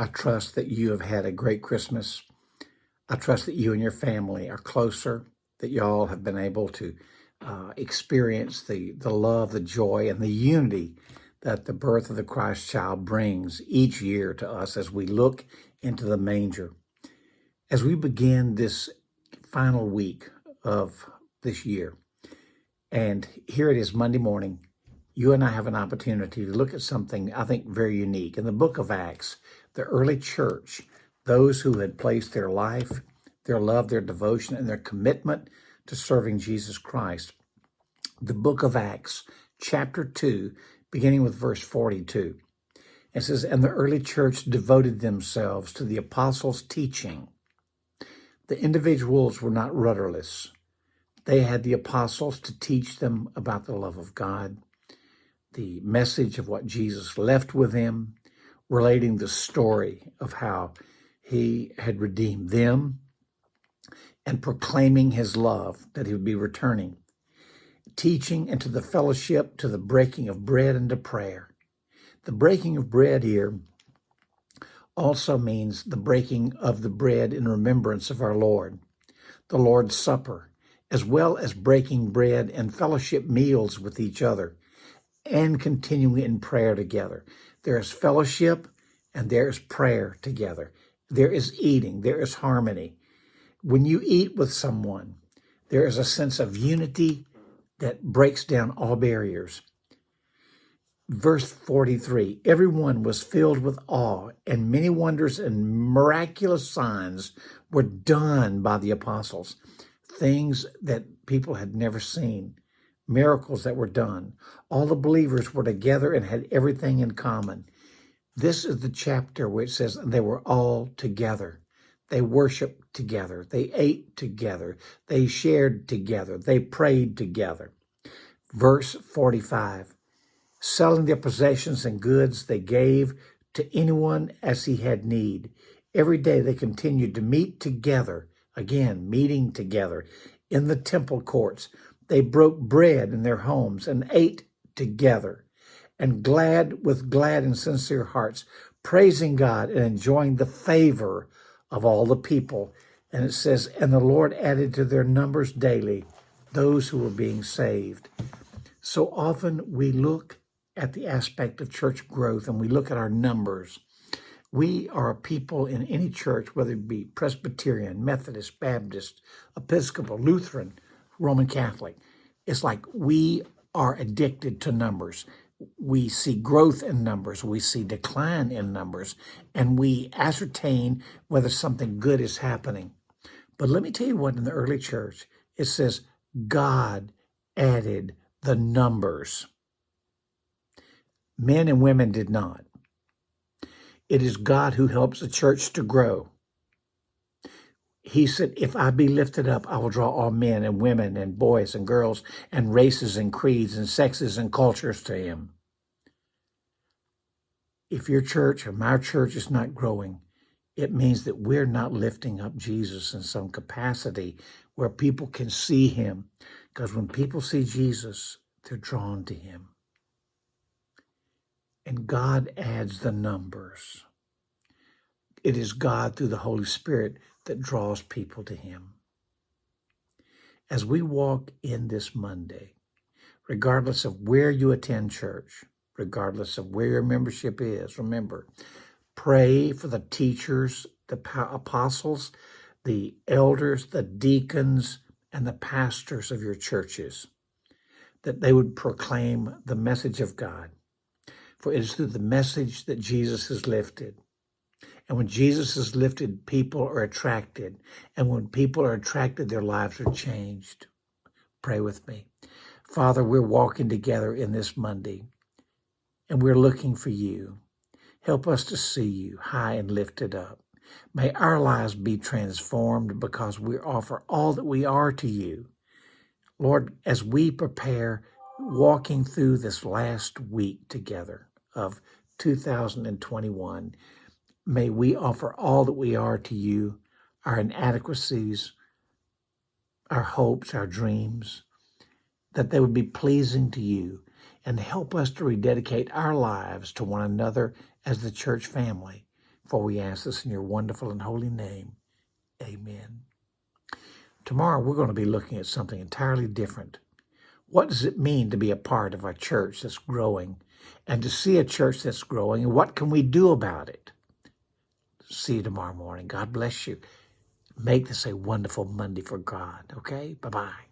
I trust that you have had a great Christmas. I trust that you and your family are closer, that y'all have been able to experience the love, the joy, and the unity that the birth of the Christ child brings each year to us as we look into the manger. As we begin this final week of this year, and here it is Monday morning, you and I have an opportunity to look at something I think very unique. In the book of Acts, the early church, those who had placed their life, their love, their devotion, and their commitment to serving Jesus Christ. The book of Acts, chapter 2, beginning with verse 42. It says, "And the early church devoted themselves to the apostles' teaching." The individuals were not rudderless. They had the apostles to teach them about the love of God, the message of what Jesus left with them, relating the story of how he had redeemed them, and proclaiming his love, that he would be returning, teaching into the fellowship, to the breaking of bread, and to prayer. The breaking of bread here also means the breaking of the bread in remembrance of our Lord, the Lord's Supper, as well as breaking bread and fellowship meals with each other and continuing in prayer together. There is fellowship and there is prayer together. There is eating, there is harmony. When you eat with someone, there is a sense of unity that breaks down all barriers. Verse 43, "Everyone was filled with awe, and many wonders and miraculous signs were done by the apostles." Things that people had never seen, miracles that were done. All the believers were together and had everything in common. This is the chapter where it says they were all together. They worshiped together. They ate together. They shared together. They prayed together. Verse 45, "Selling their possessions and goods, they gave to anyone as he had need. Every day they continued to meet together," again, meeting together, "in the temple courts. They broke bread in their homes and ate together, and with glad and sincere hearts, praising God and enjoying the favor of all the people." And it says, "And the Lord added to their numbers daily those who were being saved." So often we look at the aspect of church growth and we look at our numbers. We are a people in any church, whether it be Presbyterian, Methodist, Baptist, Episcopal, Lutheran, Roman Catholic. It's like we are addicted to numbers. We see growth in numbers, we see decline in numbers, and we ascertain whether something good is happening. But let me tell you what, in the early church, it says God added the numbers. Men and women did not. It is God who helps a church to grow. He said, "If I be lifted up, I will draw all men and women and boys and girls and races and creeds and sexes and cultures to him." If your church or my church is not growing, it means that we're not lifting up Jesus in some capacity where people can see him. Because when people see Jesus, they're drawn to him. And God adds the numbers. It is God through the Holy Spirit that draws people to him. As we walk in this Monday, regardless of where you attend church, regardless of where your membership is, remember, pray for the teachers, the apostles, the elders, the deacons, and the pastors of your churches, that they would proclaim the message of God. For it is through the message that Jesus is lifted. And when Jesus is lifted, people are attracted. And when people are attracted, their lives are changed. Pray with me. Father, we're walking together in this Monday, and we're looking for you. Help us to see you high and lifted up. May our lives be transformed because we offer all that we are to you. Lord, as we prepare walking through this last week together of 2021, may we offer all that we are to you, our inadequacies, our hopes, our dreams, that they would be pleasing to you, and help us to rededicate our lives to one another as the church family For we ask this in your wonderful and holy name. Amen. Tomorrow we're going to be looking at something entirely different. What does it mean to be a part of a church that's growing and to see a church that's growing, and what can we do about it? See you tomorrow morning. God bless you. Make this a wonderful Monday for God, okay? Bye-bye.